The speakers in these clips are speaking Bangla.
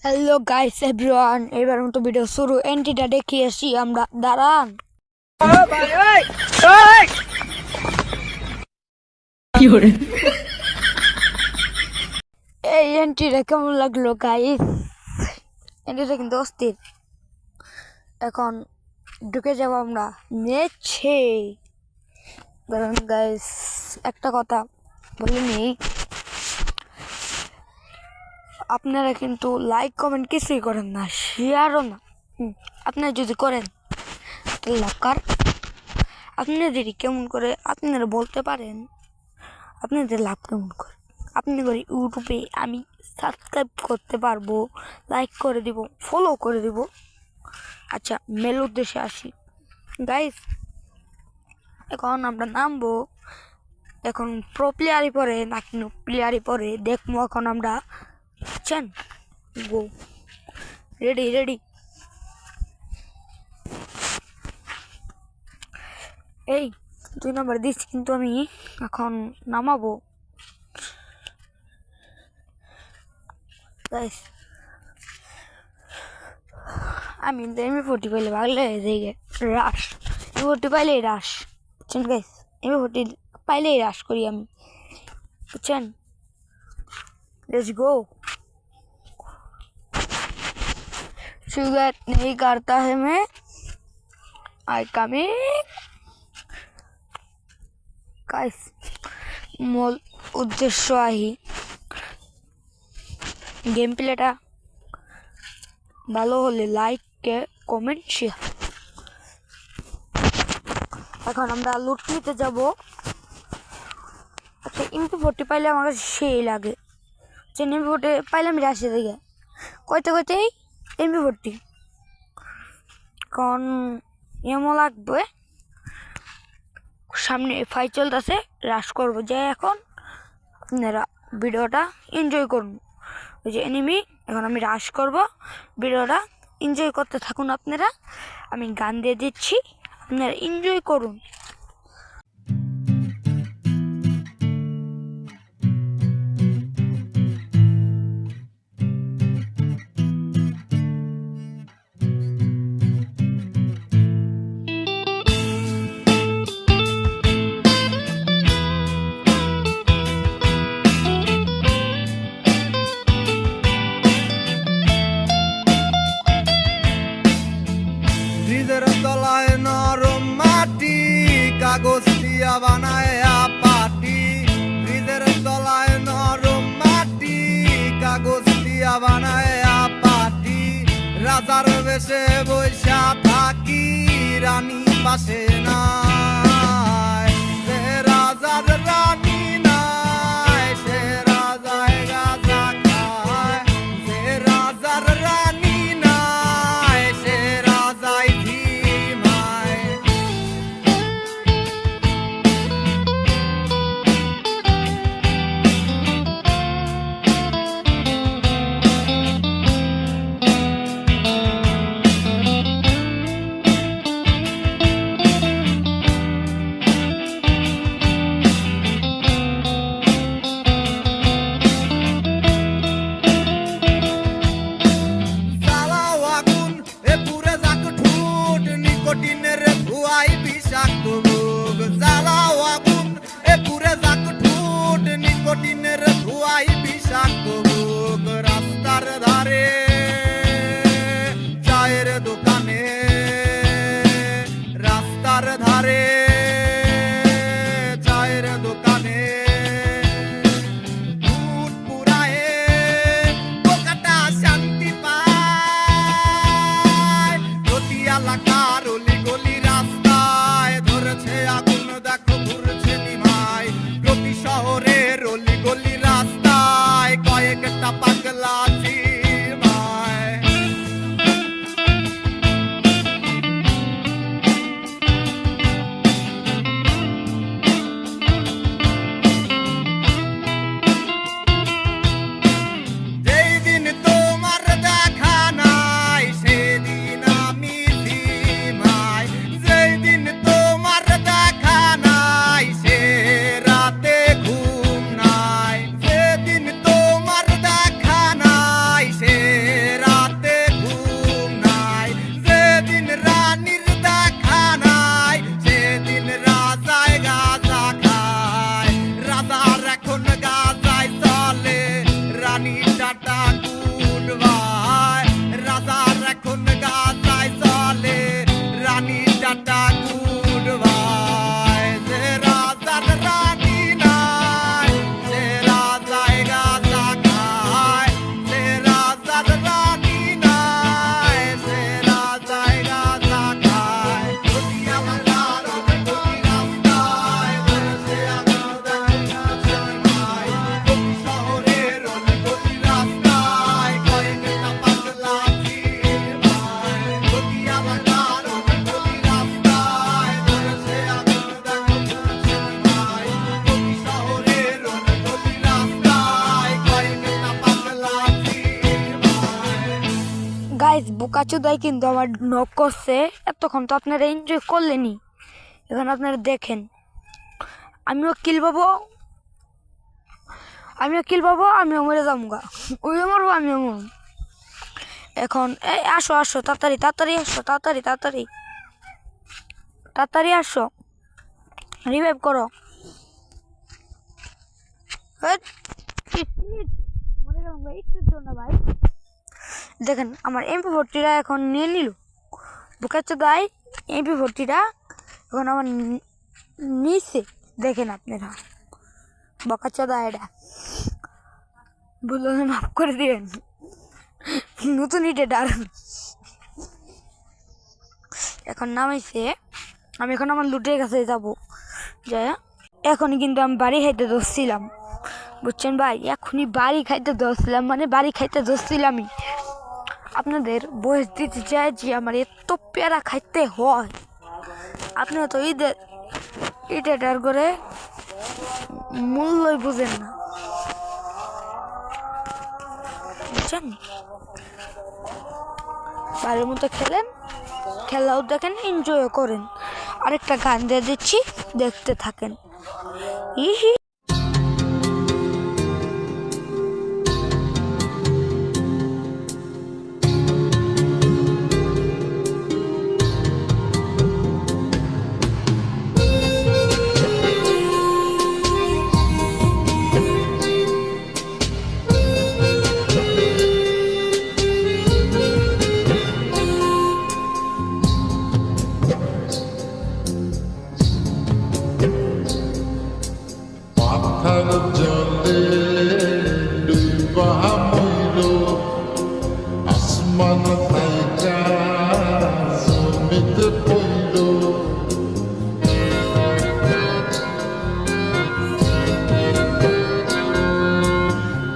হ্যালো গাইস এভরিওয়ান, এবার মতো ভিডিও শুরু। এন্ট্রিটা দেখিয়ে আসি আমরা, দাঁড়ান। এই এন্ট্রিটা কেমন লাগলো গাইস? এন্ট্রিটা কিন্তু অস্থির। এখন ঢুকে যাব আমরা নেছে। দাঁড়ান গাইস, একটা কথা বলে নিই, আপনারা কিন্তু লাইক কমেন্ট কিছুই করেন না, শেয়ারও না। আপনারা যদি করেন তাহলে লাভ কার? আপনাদেরই কেমন করে আপনারা বলতে পারেন আপনাদের লাভ কেমন করে? আপনি করে ইউটিউবে আমি সাবস্ক্রাইব করতে পারবো, লাইক করে দিব, ফলো করে দিব। আচ্ছা, মেল উদ্দেশ্যে আসি গাইস। এখন আমরা নামবো, এখন প্রো প্লেয়ারই পরে না কিন্তু প্লেয়ারই পরে দেখবো। এখন আমরা বুঝছেন, গো রেডি রেডি। এই 2 নম্বর দিচ্ছি কিন্তু আমি এখন নামাবো গাইস। আমি এমবি40 পাইলে ভাগলে দেখে রাশ, এমবি40 পাইলেই রাশ, বুঝছেন গাইস? এমবি40 পাইলেই রাশ করি আমি, বুঝছেন? Let's go. शुगर नहीं करता है मैं, आई कमिंग गाइस। মূল উদ্দেশ্য আহি, গেম প্লেটা ভালো হলে লাইক কমেন্ট শেয়ার। এখন আমরা লুট নিতে যাব। আচ্ছা, এমপি40 পাইলে আমার কাছে সেই লাগে, যে এমপি40 পাইলে আমি রাশি দেখে কইতে কইতেই এমপি40 কারণ এমও লাগবে। সামনে ফাইট চলতেছে, রাশ করবো। যে এখন আপনারা ভিডিওটা এনজয় করুন। ওই যে এনিমি, এখন আমি রাশ করব, ভিডিওটা এনজয় করতে থাকুন আপনারা। আমি গান দিয়ে দিচ্ছি, আপনারা এনজয় করুন। তলায় নরম মাটি, কাগজ দিয়া বানায় পাটি। ব্রিজের তলায় নরম মাটি, কাগজ দিয়া বানায় পাটি। রাজার বেশে বৈশা থাকি, রানী পাশে নাই। সে রাজার রানী নাই, সে রাজায় গাজা খায়। সে রাজার রানী নাই, সে রাজায় ধিমায়। গাইস বোকাচোদাই কিন্তু আমার নক করছে, এতক্ষণ তো আপনারা এনজয় করলেনি, এখন আপনারা দেখেন আমিও কিল পাবো, আমিও মরে যাবো গা, ওইও মরবো আমিও মরবো। এখন এই আসো আসো তাড়াতাড়ি তাড়াতাড়ি আসো, তাড়াতাড়ি আসো, রিভাইভ করো। মরে গেলাম ভাই একটুর জন্য ভাই। দেখেন আমার MP40টা এখন নিয়ে নিল, বোকাচোদাই MP40টা এখন আমার নিচে, দেখেন আপনারা বোকাচোদা, এটা বললে মাফ করে দিবেন, নতুন ইটেটার এখন নামাইছে। আমি এখন আমার লুটের কাছে যাব, যায় এখনই কিন্তু আমি বাড়ি খাইতে ধরছিলাম, বুঝছেন ভাই, এখনই বাড়ি খাইতে ধরছিলাম, মানে বাড়ি খাইতে ধরছিলামই। আপনাদের বয়স দিতে চাই যে আমার এত পেয়ারা খাইতে হয়, আপনারা তো ইটেটার করে মূল্যই বুঝেন না, বুঝছেন। বাড়ির মতো খেলেন, খেলাও দেখেন, এনজয়ও করেন। আরেকটা গান দিয়ে দিচ্ছি, দেখতে থাকেন। ইহি পাথার জলে ডুবা মইল, আসমান থাইকা জমিতে পইল।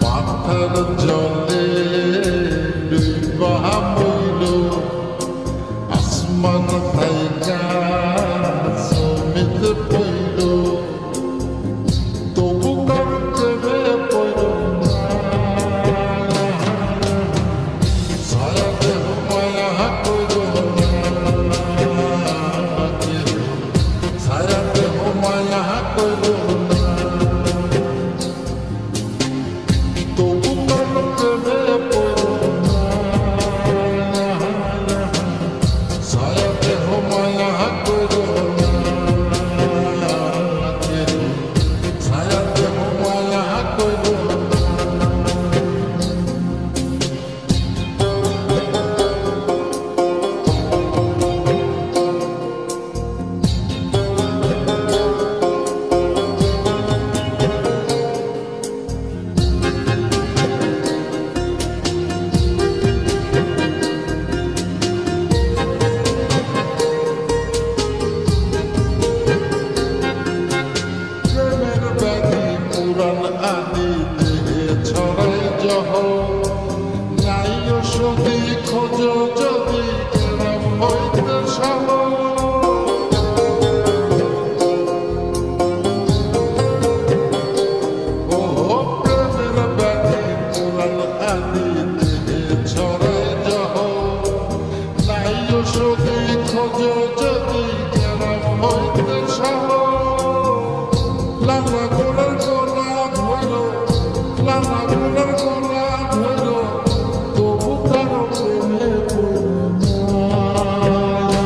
পাথার জলে ডুবা মইল, আসমান থাইকা জমিতে পইল। তবু কার প্রেমে পড়ল না, সারা দেহ মায়া কইল না, সারা দেহ মায়া কইল না। তবু কার প্রেমে পড়ল না, সারা দেহ মায়া কইল না, সারা দেহ মায়া কইল না। প্রেমের ব্যাধি পুরাণ আদি দেহে ছড়াই জহ, নাই ওষুধি খোঁজ যদি কেরাম হইতে সহ। ও প্রেমের ব্যাধি পুরাণ আদি দেহে ছড়াই জহ, নাই ওষুধি খোঁজ যদি কেরাম হইতে সহ। লালা গোলার গোলা ধইল, লালা গোলার গোলা ধইল, তবু কারো প্রেমে পড়ল না,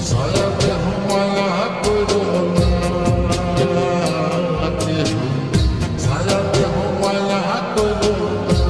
সারা দেহ মায়া কইল না, সারা দেহ মায়া কইল না।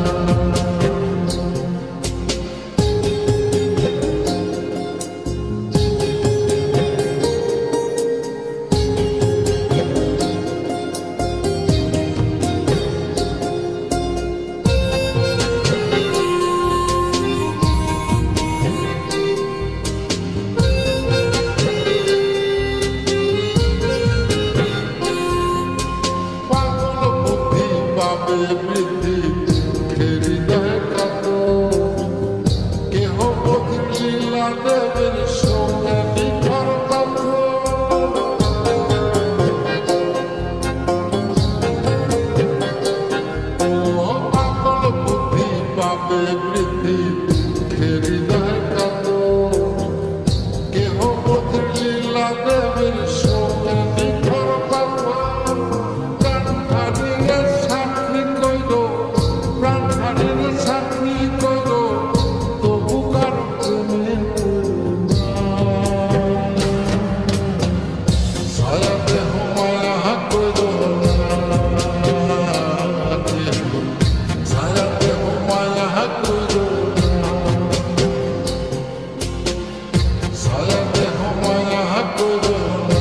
পাগল বুদ্ধি পাবে বৃদ্ধি, দুঃখেরই নয় কত, কেহ বদলিলা দেবের সঙ্গে নিখর তথ্য। ও পাগল বুদ্ধি পাবে বৃদ্ধি, চাকরি করো তবু কারো প্রেমে পড়ো না। ছায়া দেহ মায়া করো না, ছায়া দেহ মায়া করো না, ছায়া দেহ মায়া করো না,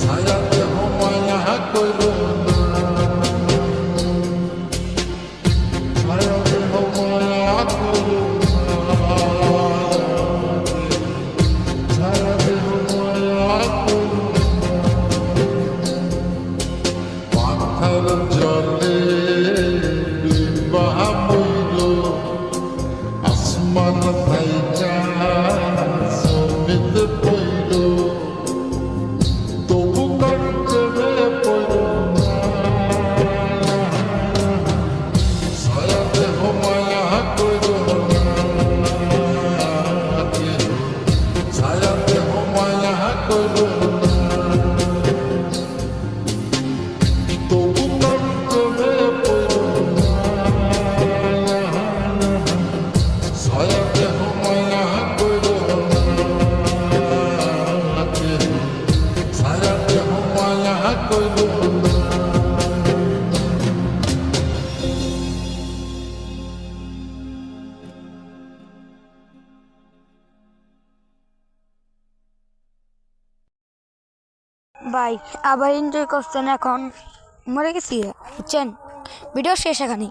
ছায়া দেহ মায়া করো না, ছায়া দেহ মায়া করো না, ছায়া দেহ মায়া করো না। পাথার জলে ডুবা মইল আসমান থাইকা সমিত পইল তবু কার প্রেমে পড়ো না। ছায়া দেহ মায়া করো না, ছায়া দেহ মায়া করো না, তবু কার প্রেমে পড়ো না। ছায়া দেহ মায়া করো না, ছায়া দেহ মায়া করো না। ভাই আবার এনজয় করছেন, এখন মরে গেছি বুঝছেন। ভিডিও শেষ এখানে।